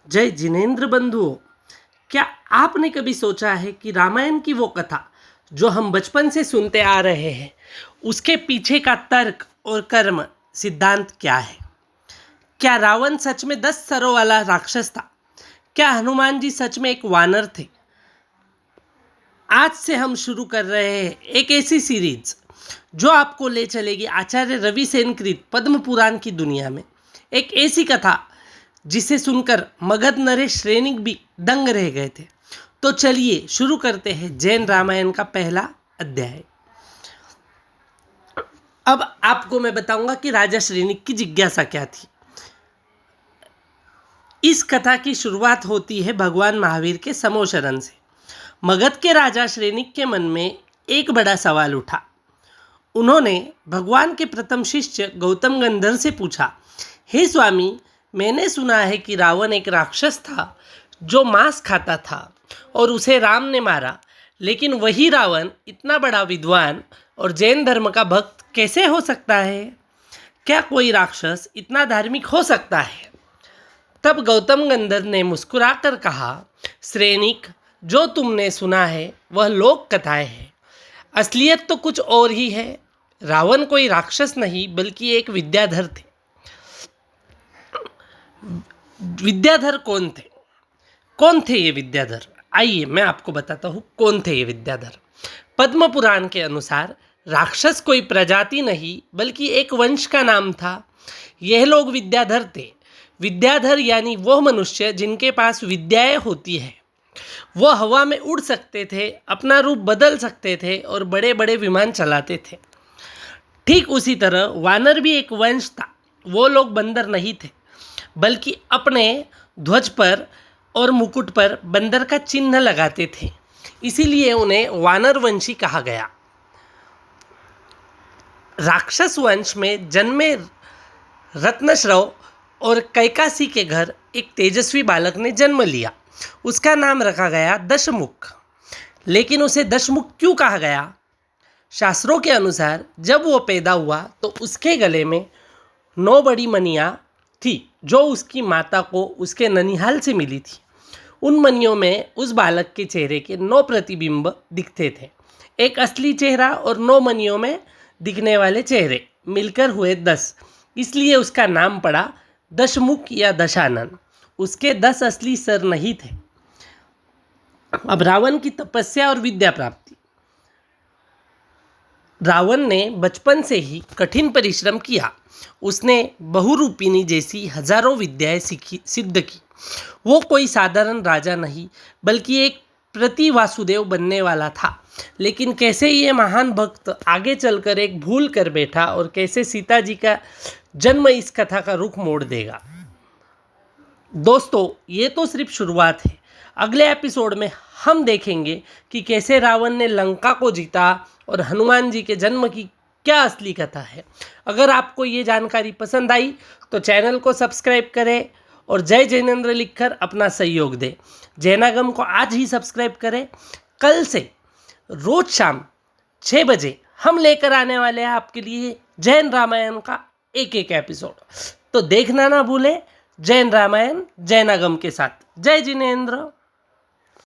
जय जिनेंद्र बंधुओं, क्या आपने कभी सोचा है कि रामायण की वो कथा जो हम बचपन से सुनते आ रहे हैं, उसके पीछे का तर्क और कर्म सिद्धांत क्या है? क्या रावण सच में 10 सरों वाला राक्षस था? क्या हनुमान जी सच में एक वानर थे? आज से हम शुरू कर रहे हैं एक ऐसी सीरीज जो आपको ले चलेगी आचार्य रवि सेन कृत पद्म पुराण की दुनिया में। एक ऐसी कथा जिसे सुनकर मगध नरेश श्रेणिक भी दंग रह गए थे। तो चलिए शुरू करते हैं जैन रामायण का पहला अध्याय। अब आपको मैं बताऊंगा कि राजा श्रेणिक की जिज्ञासा क्या थी। इस कथा की शुरुआत होती है भगवान महावीर के समोशरण से। मगध के राजा श्रेणिक के मन में एक बड़ा सवाल उठा। उन्होंने भगवान के प्रथम शिष्य गौतम गंधर्व से पूछा, हे स्वामी, मैंने सुना है कि रावण एक राक्षस था जो मांस खाता था और उसे राम ने मारा, लेकिन वही रावण इतना बड़ा विद्वान और जैन धर्म का भक्त कैसे हो सकता है? क्या कोई राक्षस इतना धार्मिक हो सकता है? तब गौतम गंधर्व ने मुस्कुराकर कहा, श्रेणिक, जो तुमने सुना है वह लोक कथाएं हैं। असलियत तो कुछ और ही है। रावण कोई राक्षस नहीं बल्कि एक विद्याधर थे। विद्याधर कौन थे? कौन थे ये विद्याधर? आइए मैं आपको बताता हूँ कौन थे ये विद्याधर। पद्म पुराण के अनुसार राक्षस कोई प्रजाति नहीं बल्कि एक वंश का नाम था। यह लोग विद्याधर थे। विद्याधर यानी वह मनुष्य जिनके पास विद्याएं होती है। वह हवा में उड़ सकते थे, अपना रूप बदल सकते थे और बड़े बड़े विमान चलाते थे। ठीक उसी तरह वानर भी एक वंश था। वो लोग बंदर नहीं थे बल्कि अपने ध्वज पर और मुकुट पर बंदर का चिन्ह लगाते थे, इसीलिए उन्हें वानर वंशी कहा गया। राक्षस वंश में जन्मे रत्नश्रव और कैकासी के घर एक तेजस्वी बालक ने जन्म लिया। उसका नाम रखा गया दशमुख। लेकिन उसे दशमुख क्यों कहा गया? शास्त्रों के अनुसार जब वो पैदा हुआ तो उसके गले में 9 बड़ी मणियाँ थी जो उसकी माता को उसके ननिहाल से मिली थी। उन मणियों में उस बालक के चेहरे के 9 प्रतिबिंब दिखते थे, एक असली चेहरा और 9 मणियों में दिखने वाले चेहरे मिलकर हुए 10। इसलिए उसका नाम पड़ा दशमुख या दशानन। उसके 10 असली सर नहीं थे। अब रावण की तपस्या और विद्या प्राप्ति। रावण ने बचपन से ही कठिन परिश्रम किया। उसने बहुरूपिणी जैसी हजारों विद्याएं सिद्ध की। वो कोई साधारण राजा नहीं बल्कि एक प्रति वासुदेव बनने वाला था। लेकिन कैसे ये महान भक्त आगे चलकर एक भूल कर बैठा और कैसे सीता जी का जन्म इस कथा का रुख मोड़ देगा। दोस्तों, ये तो सिर्फ शुरुआत है। अगले एपिसोड में हम देखेंगे कि कैसे रावण ने लंका को जीता और हनुमान जी के जन्म की क्या असली कथा है। अगर आपको ये जानकारी पसंद आई तो चैनल को सब्सक्राइब करें और जय जैनेंद्र लिखकर अपना सहयोग दें। जैनागम को आज ही सब्सक्राइब करें। कल से रोज शाम 6 बजे हम लेकर आने वाले हैं आपके लिए जैन रामायण का एक एपिसोड। तो देखना ना भूलें। जैन रामायण जैनागम के साथ। जय जिनेंद्र।